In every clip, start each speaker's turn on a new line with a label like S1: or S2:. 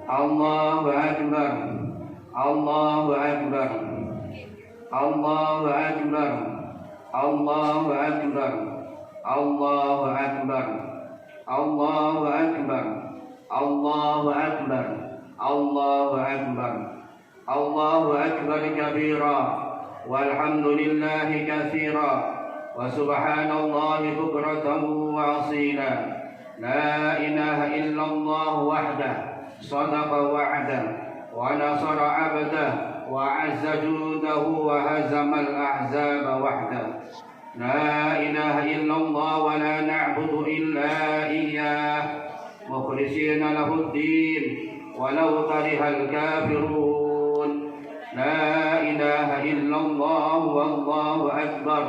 S1: Allahu Akbar. Allahu Akbar. Allahu Akbar. Allahu Akbar. Allahu Akbar. Allahu Akbar. Allahu Akbar. Allahu Akbar. Allahu Akbar kabira. Walhamdulillahi katsira. Wa subhanallahi bukratan wa asila. La ilaha illallah wahdah. Sadaqa wa'dah. Wa nasara 'abdah. Wa 'azza judahu wa hazama al-ahzaba wahdah. La ilaha illallah wa la na'budu illa iyyah. Mukhlishina lahu-d-din walau karihal kafirun. La ilaha illallah wallahu akbar.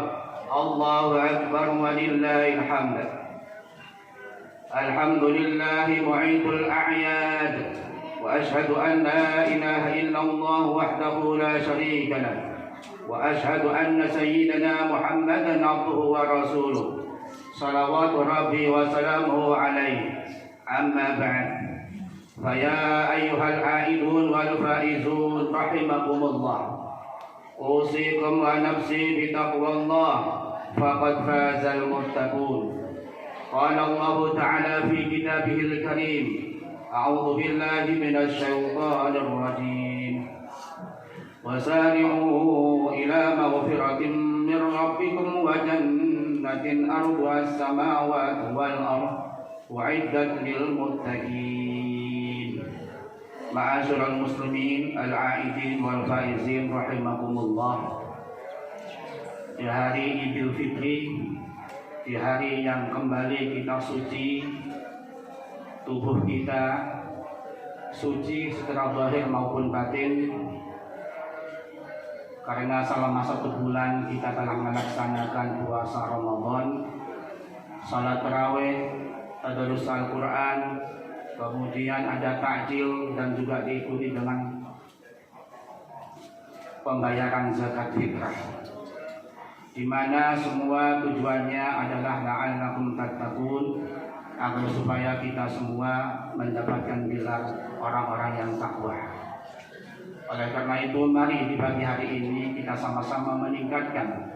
S1: Allahu akbar walillahil hamd. Alhamdulillahi mu'idul a'yad. Wa ashhadu an la ilaha illallah wahdahu la syarika lah. Wa ashhadu anna sayyidana Muhammadan abduhu wa rasuluh. Salawatu rabbi wa salamuhu alaihi. Amma ba'd. Faya ayyuhal a'idun wal faizun rahimakumullah. Usikum wa nafsi bitaqwallah. Faqad fazal muttaqun. Qala Allah ta'ala fi kitabihil karim. A'udzu billahi minasy syaithanir rajim. Wasari'u ila maghfiratin min rabbikum wa jannatin arduha as-samawati wal ardh wa'iddat lil muttaqin. Ma'asyiral muslimin al-'aidin wal faizin rahimakumullah. Di hari Idul Fitri, di hari yang kembali kita suci, tubuh kita suci secara zahir maupun batin, karena selama 1 bulan kita telah melaksanakan puasa Ramadan, salat tarawih, tadarus Al-Quran, kemudian ada takjil dan juga diikuti dengan pembayaran zakat fitrah, di mana semua tujuannya adalah la'allakum tattaqun, agar supaya kita semua mendapatkan gelar orang-orang yang takwa. Oleh karena itu, mari di pagi hari ini kita sama-sama meningkatkan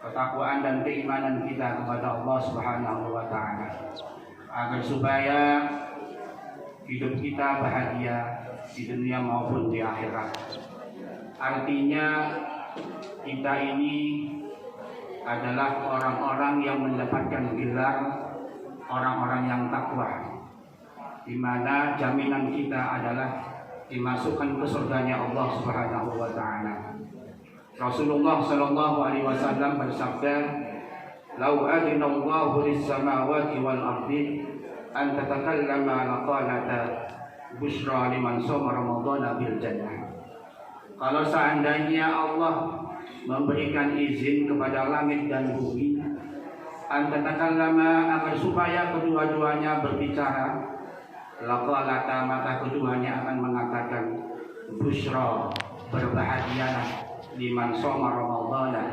S1: ketakwaan dan keimanan kita kepada Allah Subhanahu wa taala, agar supaya hidup kita bahagia di dunia maupun di akhirat. Artinya kita ini adalah orang-orang yang mendapatkan gelar orang-orang yang takwa, di mana jaminan kita adalah dimasukkan ke surganya Allah Subhanahu wa taala. Rasulullah sallallahu alaihi wasallam bersabda, "Lau adina Allahu lis-samawati wal ardi an tatakallama laqalata busyra liman shoma ramadhana bil jannah." Kalau seandainya Allah memberikan izin kepada langit dan bumi an tatakallama, agar supaya kedua-duanya berbicara, laqalata, maka keduanya akan mengatakan busyra, berbahagialah, liman shoma ramadhana,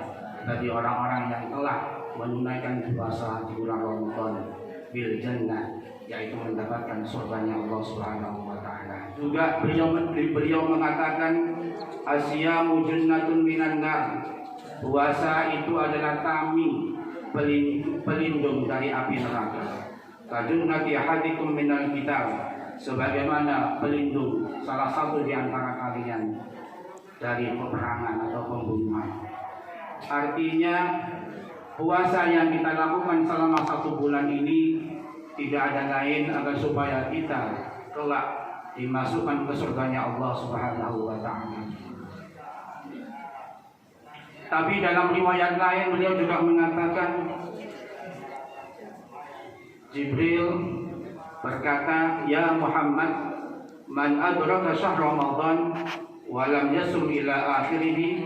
S1: bagi orang-orang yang telah menunaikan puasa di bulan Ramadan, bil jannah, yaitu mendapatkan surganya Allah Subhanahu wa taala. Juga beliau mengatakan asyamu jannatun minan nar, puasa itu adalah tameng, pelindung dari api neraka. Kajunnati ahadikum minal kitab, sebagaimana pelindung salah satu di antara kalian dari peperangan atau pembunuhan. Artinya puasa yang kita lakukan selama 1 bulan ini tidak ada lain agar supaya kita kelak dimasukkan ke surganya Allah Subhanahu wa taala. Tapi dalam riwayat lain beliau juga mengatakan, Jibril berkata, "Ya Muhammad, man adraka syahr Ramadan wa lam yasum ila akhirih,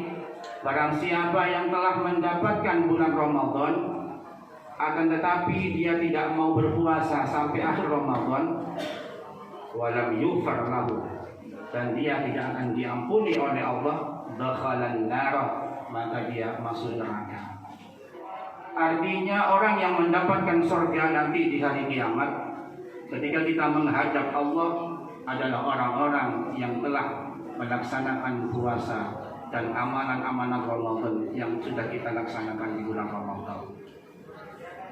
S1: barang siapa yang telah mendapatkan bulan Ramadan akan tetapi dia tidak mau berpuasa sampai akhir Ramadan, wa lam yughfar lahu, dan dia tidak akan diampuni oleh Allah, dakhalan nar, maka dia masuk neraka." Artinya orang yang mendapatkan surga nanti di hari kiamat, ketika kita menghadap Allah, adalah orang-orang yang telah melaksanakan puasa dan amalan-amalan Ramadan yang sudah kita laksanakan di bulan Ramadan.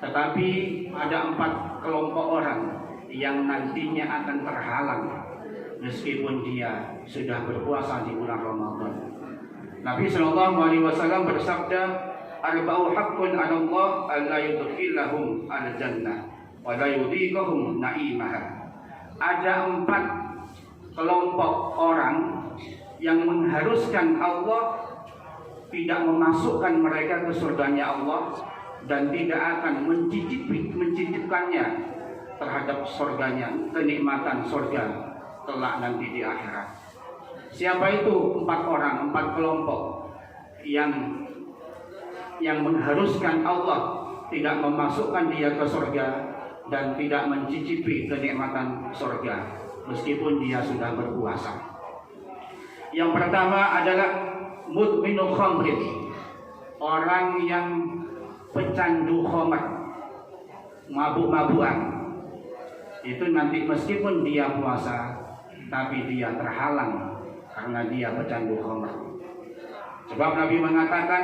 S1: Tetapi ada 4 kelompok orang yang nantinya akan terhalang meskipun dia sudah berpuasa di bulan Ramadan. Nabi Shallallahu Alaihi Wasallam bersabda, "Arba'u haqqun 'ala Allah alla yudkhilahum al-jannah wa la yudhiqahum na'imaha." Ada 4 kelompok orang yang mengharuskan Allah tidak memasukkan mereka ke surganya Allah dan tidak akan mencicipkannya terhadap surganya, kenikmatan surga kelak nanti di akhirat. Siapa itu 4 orang, 4 kelompok yang mengharuskan Allah tidak memasukkan dia ke surga dan tidak mencicipi kenikmatan surga meskipun dia sudah berpuasa. Yang pertama adalah mudminul khamrin, orang yang pecandu khamr, mabuk-mabukan. Itu nanti meskipun dia puasa tapi dia terhalang karena dia pecandu khamr. Sebab Nabi mengatakan,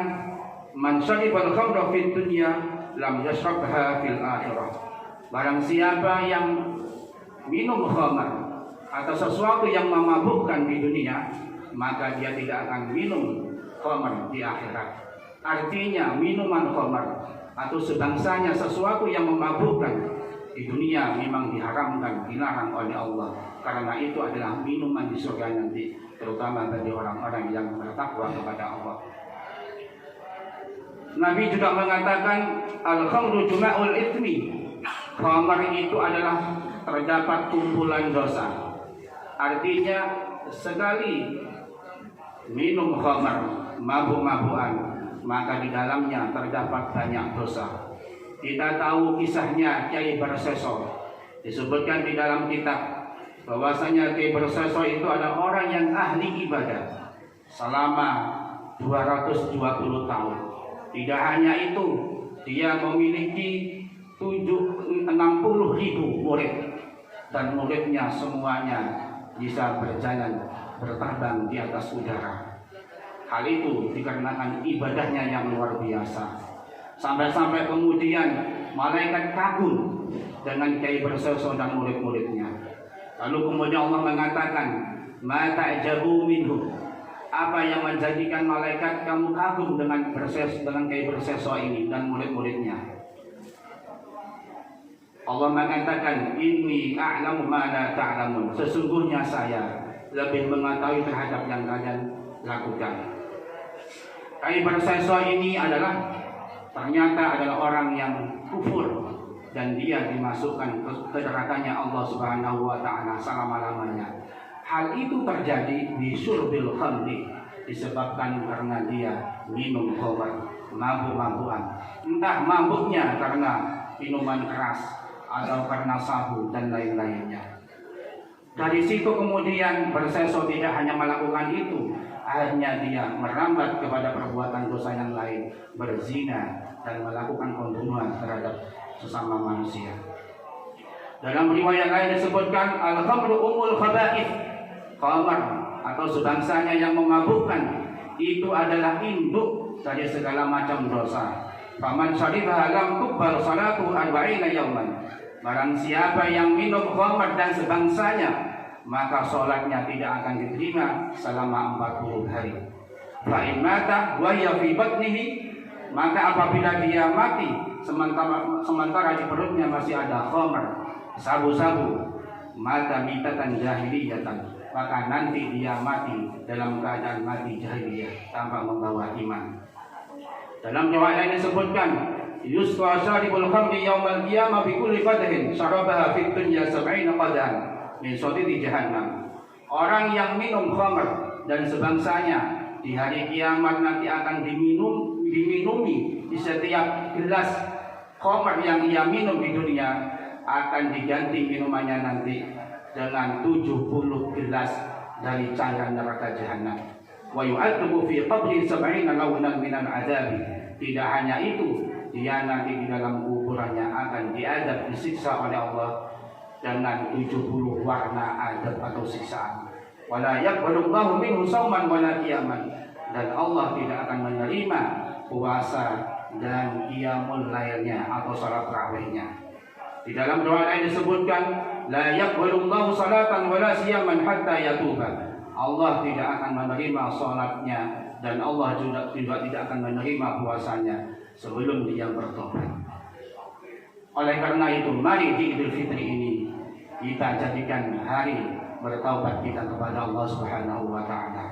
S1: "Man syaribal khamra fid dunya lam yashrabha fil akhirah." Barang siapa yang minum khamr atau sesuatu yang memabukkan di dunia, maka dia tidak akan minum khamr di akhirat. Artinya minuman khamr atau sebangsanya sesuatu yang memabukkan di dunia memang diharamkan, dilarang oleh Allah. Karena itu adalah minuman di surga nanti, terutama bagi orang-orang yang bertakwa kepada Allah. Nabi juga mengatakan, "Al-khamru juma'ul itsmi." Khamr itu adalah terdapat kumpulan dosa. Artinya sekali minum khamr, mabuk-mabukan, maka di dalamnya terdapat banyak dosa. Kita tahu kisahnya Kyai Berseso. Disebutkan di dalam kitab bahwasanya Kyai Berseso itu adalah orang yang ahli ibadah selama 220 tahun. Tidak hanya itu, dia memiliki 60.000 murid dan muridnya semuanya bisa berjalan, berterbang di atas udara. Hal itu dikarenakan ibadahnya yang luar biasa. Sampai-sampai kemudian malaikat kagum dengan Kyai Berseso dan murid-muridnya. Lalu kemudian Allah mengatakan, "Ma ta'jabu minhu." Apa yang menjadikan malaikat kamu kagum dengan Kyai Berseso ini dan murid-muridnya? Allah mengatakan, "Inni a'lamu ma la ta'lamun." Sesungguhnya saya lebih mengetahui terhadap yang kalian lakukan. Kyai Berseso ini ternyata adalah orang yang kufur dan dia dimasukkan ke nerakanya Allah Subhanahu wa taala selama-lamanya. Hal itu terjadi di syurbil khamri, disebabkan karena dia minum khamr, mabuk-mabukan. Entah mabuknya karena minuman keras atau karena sabu dan lain-lainnya. Dari situ kemudian Berseso tidak hanya melakukan itu, akhirnya dia merambat kepada perbuatan dosa yang lain, berzina dan melakukan pembunuhan terhadap sesama manusia. Dalam riwayat lain disebutkan, "Al-khamru umul khaba'ith." Khamr atau sebangsanya yang memabukkan itu adalah induk dari segala macam dosa. Faman syaribaha lam tuqbal salatu 40 yauman. Barang siapa yang minum khamr dan sebangsanya, maka sholatnya tidak akan diterima selama 40 hari. Fa in mata wa ya fi batnihi, maka apabila dia mati sementara di perutnya masih ada khamr, sabu-sabu, mata mitatan jahiliyatan, maka nanti dia mati dalam keadaan mati jahiliyah tanpa membawa iman. Dalam riwayat lain disebutkan, "Yusqa syaribul khamri yaumal qiyamah bi kulli qadhin syarabaha fid dunya 70 qadhan min sadidi jahannam." Orang yang minum khamr dan sebangsanya di hari kiamat nanti akan diminumi di setiap gelas khamr yang ia minum di dunia akan diganti minumannya nanti dengan 70 gelas dari cairan neraka jahanam. Wa yu'adzabu fi qabri 70 lawnan minal adabi. Tidak hanya itu, dia nanti di dalam kuburannya akan diadab, disiksa oleh Allah dengan 70 warna azab atau siksaan. Wala yaqbalullahu minhu shauman wala qiyaman, dan Allah tidak akan menerima puasa dan qiyamul lailnya atau salat tarawihnya. Di dalam doa lain disebutkan la yaqbalullahu salatan wala siyaman hatta yatuba. Allah tidak akan menerima salatnya dan Allah juga tidak akan menerima puasanya sebelum dia bertobat. Oleh karena itu, mari di Idul Fitri ini kita jadikan hari bertaubat kita kepada Allah Subhanahu wa taala.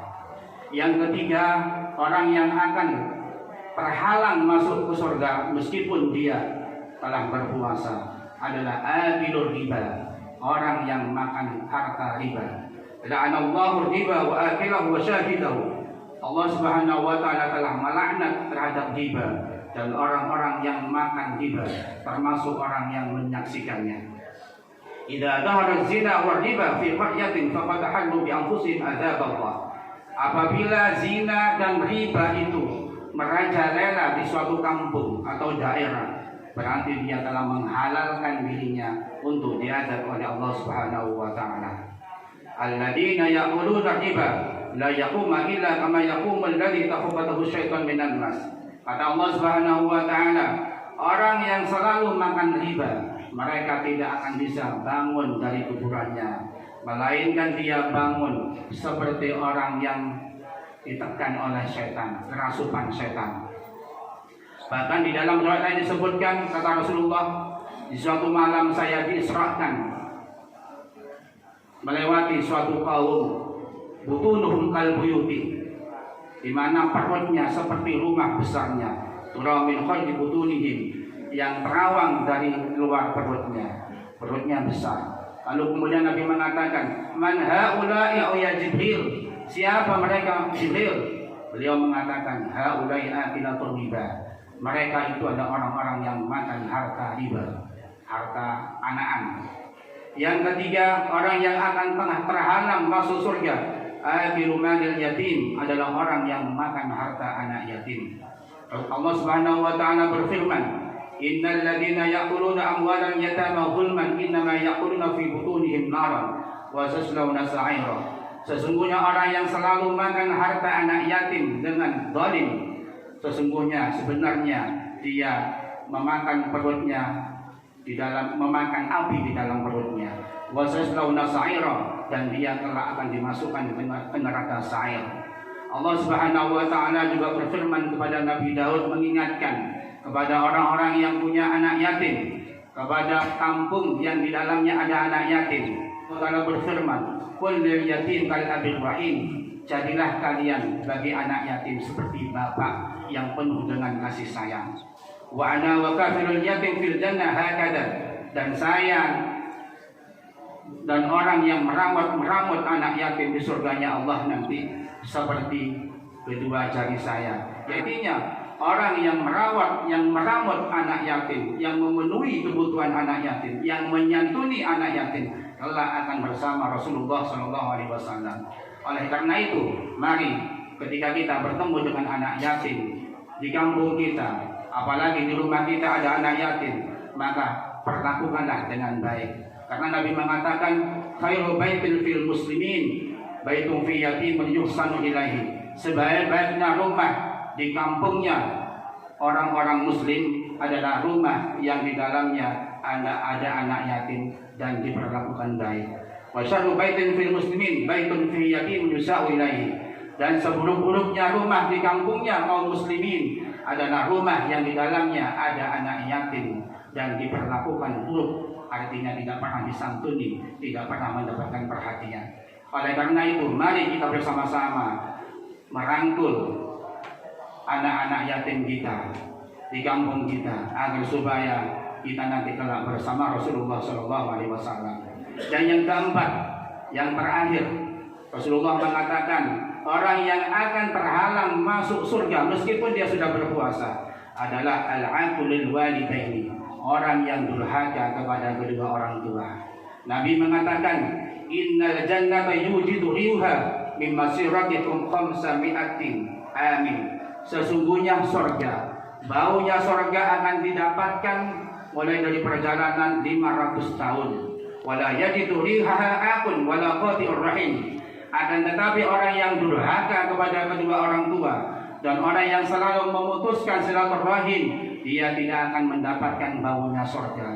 S1: Yang ketiga, orang yang akan terhalang masuk ke surga meskipun dia telah berpuasa adalah akilur riba, orang yang makan harta riba. La'anallahu riba wa akilahu wa syahidahu. Allah Subhanahu wa taala telah melaknat terhadap riba dan orang-orang yang makan riba, termasuk orang yang menyaksikannya. Idza dhahara zina wa riba fi qaryatin faqad halu bi anfusihim adzaballah. Apabila zina dan riba itu merajalela di suatu kampung atau daerah, berarti dia telah menghalalkan dirinya untuk diazab oleh Allah Subhanahu wa taala. Alladzina ya'kuluna riba la yaquma illa kama yaqumul ladzi takhabbathu syaitan minan nas. Kata Allah Subhanahu wa taala, orang yang selalu makan riba, mereka tidak akan bisa bangun dari kuburannya, melainkan dia bangun seperti orang yang ditekan oleh setan, kerasukan setan. Bahkan di dalam riwayat lain disebutkan, kata Rasulullah, di suatu malam saya diisrakan melewati suatu kaum butunuhum kal buyuti, di mana perutnya seperti rumah besarnya, tura min khalqi butunihim, yang terawang dari luar perutnya besar. Lalu kemudian Nabi mengatakan, man haula'i ya Jibril, siapa mereka Jibril? Beliau mengatakan, haula'i akilatur riba, mereka itu adalah orang-orang yang makan harta riba, harta anaan. Yang ketiga, orang yang akan tengah terhalang masuk surga, akilu malil yatim, adalah orang yang makan harta anak yatim. Allah Subhanahu wa taala berfirman, innal ladzina ya'kuluna amwalan yatama zulman innama ya'kuluna fi butunihim naran wa saslawna sa'ira. Sesungguhnya orang yang selalu makan harta anak yatim dengan zalim, sesungguhnya sebenarnya dia memakan perutnya memakan api di dalam perutnya. Wa saslawna sa'ira, dan dia kelak akan dimasukkan ke neraka sa'ir. Allah Subhanahu wa taala juga berfirman kepada Nabi Daud, mengingatkan kepada orang-orang yang punya anak yatim, kepada kampung yang di dalamnya ada anak yatim. Allah berfirman, qul lil yatim kal abil rahim, jadilah kalian bagi anak yatim seperti bapak yang penuh dengan kasih sayang. Wa ana wa kafirul yatim fil jannah hakada, dan saya dan orang yang merawat anak yatim di surganya Allah nanti seperti kedua jari saya. Artinya orang yang merawat anak yatim, yang memenuhi kebutuhan anak yatim, yang menyantuni anak yatim, kelak akan bersama Rasulullah SAW. Oleh karena itu, mari ketika kita bertemu dengan anak yatim di kampung kita, apalagi di rumah kita ada anak yatim, maka perlakukanlah dengan baik. Karena Nabi mengatakan, khairu baitin fil muslimin baitun fi yatimin yuhsanu ilaihi. Sebaik-baiknya rumah di kampungnya orang-orang muslim adalah rumah yang di dalamnya ada anak yatim dan diperlakukan baik. Wa syarru baitin fil muslimin baitun fi yatimin yusau ilaihi. Dan seburuk-buruknya rumah di kampungnya kaum muslimin adalah rumah yang di dalamnya ada anak yatim dan diperlakukan buruk, artinya tidak pernah disantuni, tidak pernah mendapatkan perhatian. Oleh karena itu, mari kita bersama-sama merangkul anak-anak yatim kita di kampung kita agar supaya kita nanti kelak bersama Rasulullah SAW. Dan yang keempat, yang terakhir, Rasulullah mengatakan orang yang akan terhalang masuk surga meskipun dia sudah berpuasa adalah al-aqulil walidaini, orang yang durhaka kepada kedua orang tua. Nabi mengatakan, innal jannata yujidu riuha min masiratikum 500 amin. Sesungguhnya surga, baunya surga akan didapatkan mulai dari perjalanan 500 tahun. wala yajidu rihaha akun wala qati'ur rahim. Akan tetapi orang yang durhaka kepada kedua orang tua dan orang yang selalu memutuskan silaturahim, dia tidak akan mendapatkan baunya surga.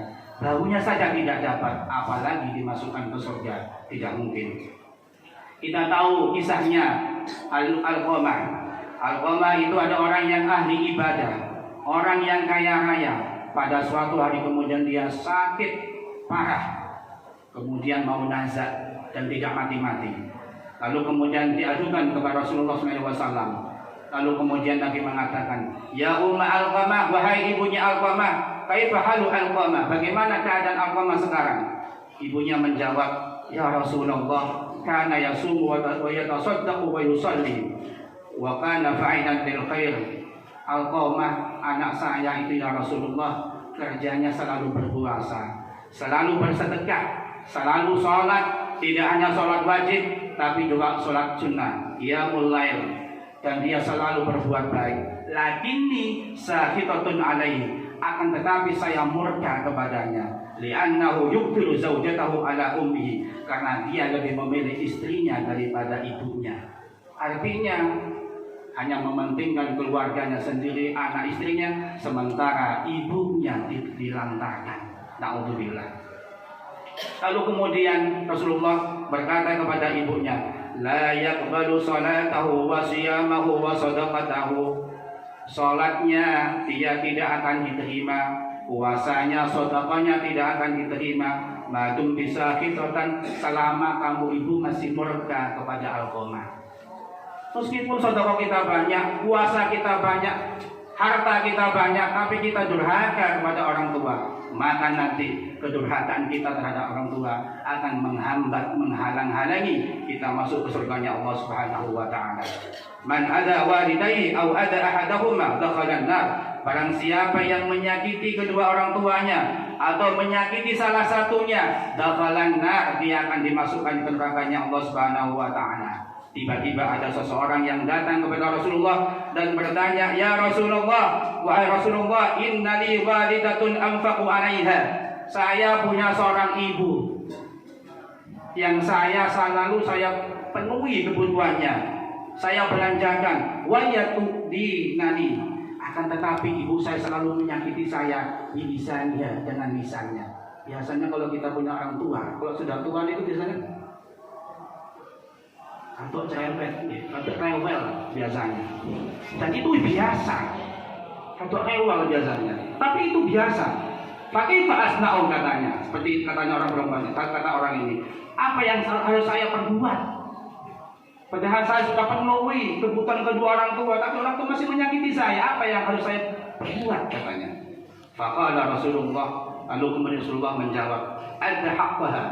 S1: Baunya saja tidak dapat, apalagi dimasukkan ke surga, tidak mungkin. Kita tahu kisahnya Alqamah. Alqamah itu ada orang yang ahli ibadah, orang yang kaya raya. Pada suatu hari kemudian dia sakit parah, kemudian mau nazar dan tidak mati-mati. Lalu kemudian diadukan kepada Rasulullah SAW. Lalu kemudian Nabi mengatakan, ya Umma Alqamah, wahai ibunya Alqamah, kaifa halu Alqamah, bagaimana keadaan Alqamah sekarang? Ibunya menjawab, ya Rasulullah, kana yasumu wa yatasaddaqu wa yusalli wa kana fa'ilan lil khair. Alqamah anak saya itu ya Rasulullah, kerjanya selalu berpuasa, selalu bersedekah, selalu sholat, tidak hanya sholat wajib tapi juga sholat sunnah, qiyamul lail, dan dia selalu berbuat baik. Lakinni sahitatun alaihi, akan tetapi saya murka kepadanya, li'annahu yuqtilu zaujatahu ala ummihi, karena dia lebih memilih istrinya daripada ibunya. Artinya hanya mementingkan keluarganya sendiri, anak istrinya, sementara ibunya dilantarkan. Na'udzubillah. Lalu kemudian Rasulullah berkata kepada ibunya, la yaqbalu salatahu wa siyamahu wa sadaqatahu. Salatnya dia tidak akan diterima, puasanya, sedekahnya tidak akan diterima, madum bisa khitatan, selama kamu ibu masih murka kepada Alqamah. Meskipun sedekah kita banyak, puasa kita banyak, harta kita banyak, tapi kita durhaka kepada orang tua, maka nanti kedurhakaan kita terhadap orang tua akan menghambat, menghalang-halangi kita masuk ke surganya Allah Subhanahu wa taala. Man ada walidayhi aw ada ahadahuma dakhalan nar. Barang siapa yang menyakiti kedua orang tuanya atau menyakiti salah satunya, dakhalan nar, dia akan dimasukkan ke nerakanya Allah Subhanahu wa taala. Tiba-tiba ada seseorang yang datang kepada Rasulullah dan bertanya, ya Rasulullah, wahai Rasulullah, innali walidatun anfaqu 'alaiha. Saya punya seorang ibu yang selalu saya penuhi kebutuhannya, saya belanjakan, wayatu di nadi. Akan tetapi ibu saya selalu menyakiti saya bilisannya, dengan lisannya. Biasanya kalau kita punya orang tua, kalau sudah tua itu biasanya atau cerewet, atau rewel biasanya. Dan itu biasa, atau rewel biasanya. Tapi itu biasa. Pakai fa'asna'u katanya, seperti katanya orang perempuan, kata orang ini. Apa yang harus saya perbuat? Padahal saya sudah penuhi kebutuhan kedua orang tua, tapi orang tua masih menyakiti saya. Apa yang harus saya perbuat? Katanya. Faqala Rasulullah, lalu kemudian Rasulullah menjawab, ada haqqaha,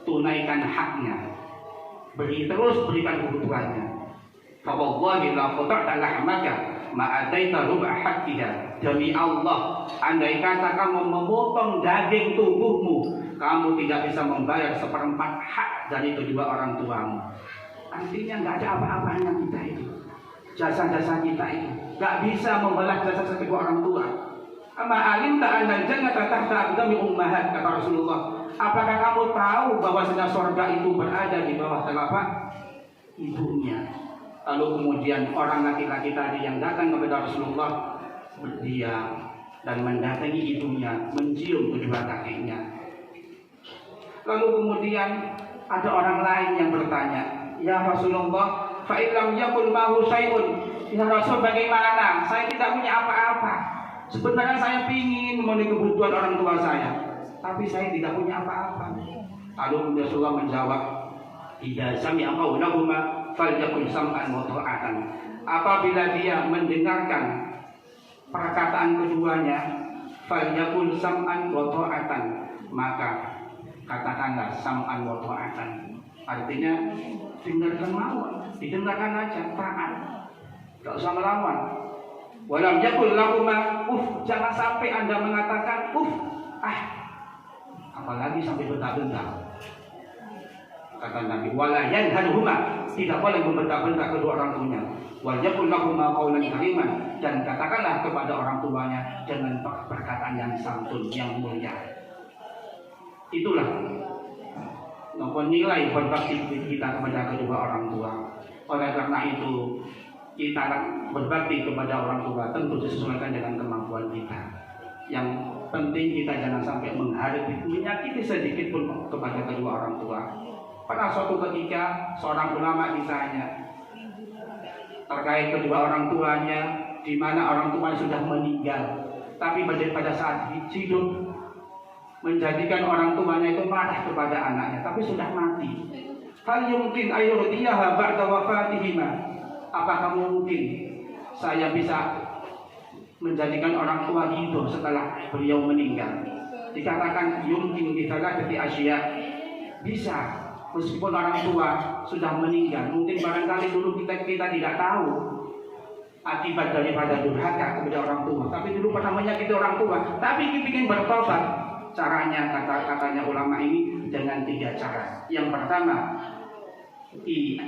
S1: tunaikan haknya. Berikan kebutuhannya. Fa wallahi la qata'ta lahmaka ma ataita ruba haqqiha. Demi Allah, andai kata kamu memotong daging tubuhmu, kamu tidak bisa membayar seperempat hak dari kedua orang tuamu. Artinya nggak ada apa-apanya kita itu, jasa-jasa kita itu nggak bisa membalas jasa kedua orang tua. Ama alim ta'ala jannata tahta aqdami ummahat, kata Rasulullah. Apakah kamu tahu bahwa surga itu berada di bawah telapak ibunya? Lalu kemudian orang laki-laki tadi yang datang kepada Rasulullah berdiam dan mendatangi ibunya, mencium kedua kakinya. Lalu kemudian ada orang lain yang bertanya, ya Rasulullah, fa illam yakul mahu syai'un. Ya Rasul, bagaimana? Saya tidak punya apa-apa. Sebenarnya saya ingin memenuhi kebutuhan orang tua saya, tapi saya tidak punya apa-apa. Lalu Rasulullah menjawab, idza sami'a qaulahuma falyakun sam'an wa ta'atan. Apabila dia mendengarkan perkataan keduanya, falyakun sam'an wa ta'atan, maka katakanlah sam'an wa ta'atan. Artinya dengarkan mawon, didengarkan aja, taat, tidak usah melawan. Walam yakul lakuma jangan sampai Anda mengatakan apalagi sampai bentak-bentak. Kata Nabi, wala yanharuhuma, tidak boleh membentak-bentak kedua orang tuanya. Wal yakul lakuma qaulan kariman, dan katakanlah kepada orang tuanya dengan perkataan yang santun, yang mulia. Itulah maupun nilai berbakti kita kepada kedua orang tua. Oleh karena itu kita berbakti kepada orang tua tentu disesuaikan dengan kemampuan kita. Yang penting kita jangan sampai menyakiti sedikit pun kepada kedua orang tua. Pada suatu ketika seorang ulama ditanya terkait kedua orang tuanya, di mana orang tuanya sudah meninggal, tapi pada saat hidup menjadikan orang tuanya itu marah kepada anaknya, tapi sudah mati. Hal yumkin ayyurdiyaha ba'da wafatihima. Apakah mungkin saya bisa menjadikan orang tua hidup setelah beliau meninggal? Dikatakan yumkin bisalatati asya. Bisa, meskipun orang tua sudah meninggal. Mungkin barangkali dulu kita tidak tahu akibat daripada durhaka kepada orang tua, tapi dulu pernah menyakiti orang tua, tapi kita ingin bertobat. Caranya katanya ulama ini dengan 3 cara. Yang pertama,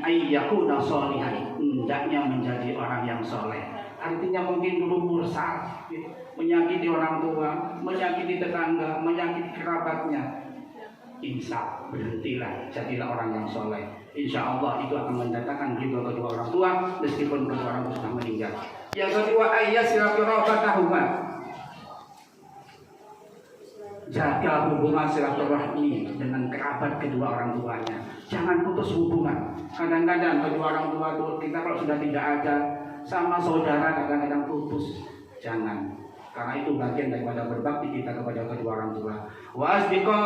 S1: ayyakuna sholihan, hendaknya menjadi orang yang soleh. Artinya mungkin dulu mursal, menyakiti orang tua, menyakiti tetangga, menyakiti kerabatnya. Insya berhentilah, jadilah orang yang soleh. Insya Allah itu akan mendatangkan ridho kedua orang tua meskipun kedua orang tua sudah meninggal. Yang kedua, ayyasilaturahmatahuma, jaga hubungan silaturahmi dengan kerabat kedua orang tuanya. Jangan putus hubungan. Kadang-kadang kedua orang tua itu kita kalau sudah tidak ada, sama saudara kadang-kadang putus. Jangan, karena itu bagian daripada berbakti kita kepada kedua orang tua. Wa asdiqa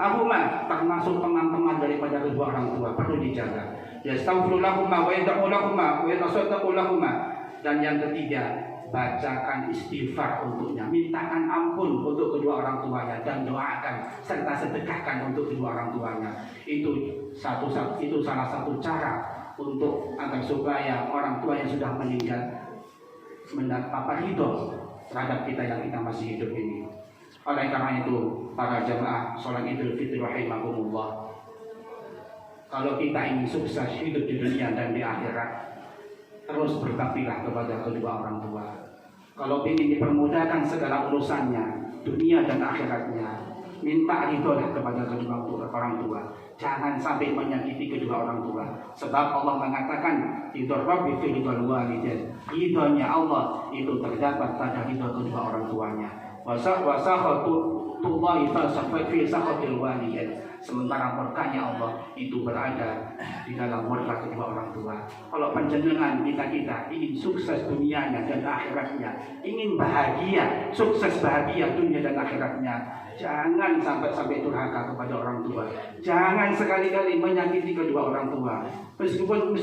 S1: ahuma, termasuk teman-teman daripada kedua orang tua perlu dijaga. Yastaghfirulahuma wa yad'ulahuma wa yatasaddaqulahuma. Dan yang ketiga, bacakan istighfar untuknya, mintakan ampun untuk kedua orang tuanya, dan doakan serta sedekahkan untuk kedua orang tuanya. Itu salah satu cara untuk agar supaya orang tua yang sudah meninggal mendapat ridho terhadap kita yang kita masih hidup ini. Oleh karena itu, para jamaah sholat Idul Fitri rahimakumullah, kalau kita ingin sukses hidup di dunia dan di akhirat, terus berbaktilah kepada kedua orang tua. Kalau ingin dipermudahkan segala urusannya, dunia dan akhiratnya, minta ridholah kepada kedua orang tua. Jangan sampai menyakiti kedua orang tua. Sebab Allah mengatakan, ridho Rabbi fi ridhol walidain. Ridhonya Allah itu terdapat pada ridho kedua orang tuanya. Wasakhatullahi fi sakhatil walidain. Sementara murkanya Allah itu berada di dalam murka kedua orang tua. Kalau panjenengan kita ingin sukses dunianya dan akhiratnya, ingin bahagia, sukses bahagia dunia dan akhiratnya, jangan sampai durhaka kepada orang tua. Jangan sekali-kali menyakiti kedua orang tua. Meskipun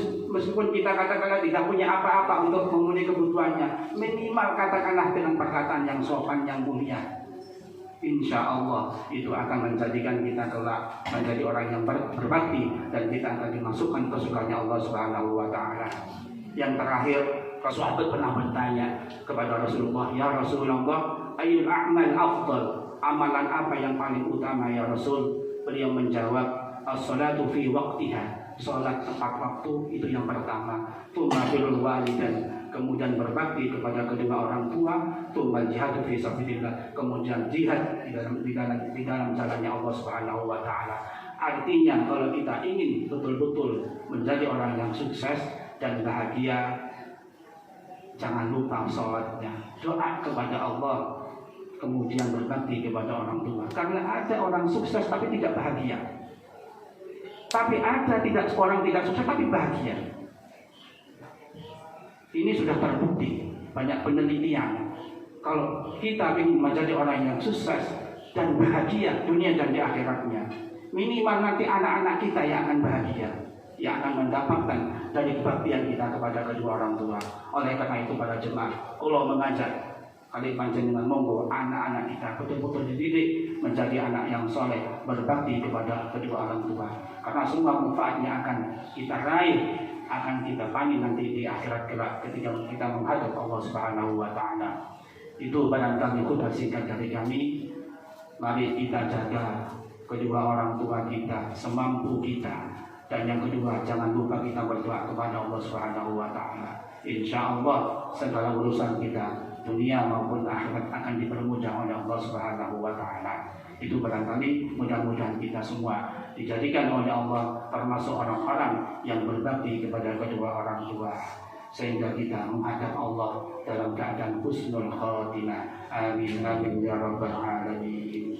S1: kita katakanlah tidak punya apa-apa untuk memenuhi kebutuhannya, minimal katakanlah dengan perkataan yang sopan, yang mulia. Insya Allah itu akan menjadikan kita kelak menjadi orang yang berbakti, dan kita akan dimasukkan ke surganya Allah Subhanahu wa Ta'ala. Yang terakhir, sahabat pernah bertanya kepada Rasulullah, ya Rasulullah, ayyul a'mal afdal, amalan apa yang paling utama ya Rasul? Beliau menjawab, as-salatu fi waqtiha, salat tepat waktu itu yang pertama. Tsumma birrul walidain, kemudian berbakti kepada kedua orang tua. Tsumma jihadu fi sabilillah, kemudian jihad di dalam jalannya Allah Subhanahu wa Ta'ala. Artinya kalau kita ingin betul-betul menjadi orang yang sukses dan bahagia, jangan lupa sholatnya, doa kepada Allah, kemudian berbakti kepada orang tua. Karena ada orang sukses tapi tidak bahagia, tapi ada orang tidak sukses tapi bahagia. Ini sudah terbukti, banyak penelitian. Kalau kita ingin menjadi orang yang sukses dan bahagia dunia dan di akhiratnya, minimal nanti anak-anak kita yang akan bahagia, yang akan mendapatkan dari kebaktian kita kepada kedua orang tua. Oleh karena itu para jemaah, Allah mengajak kali panjenengan monggo anak-anak kita betul-betul dididik menjadi anak yang soleh, berbakti kepada kedua orang tua. Karena semua manfaatnya akan kita raih, akan kita panen nanti di akhirat kelak ketika kita menghadap Allah Subhanahu wa Ta'ala. Itu barangkali khutbah singkat dari kami. Mari kita jaga kedua orang tua kita semampu kita. Dan yang kedua, jangan lupa kita berdoa kepada Allah Subhanahu wa Ta'ala. insya Allah segala urusan kita dunia maupun akhirat akan dipermudah oleh Allah Subhanahu wa taala. Itu barangkali mudah-mudahan kita semua dijadikan oleh Allah termasuk orang-orang yang berbakti kepada kedua orang tua, sehingga kita menghadap Allah dalam keadaan husnul khatimah. Amin amin ya rabbal alamin.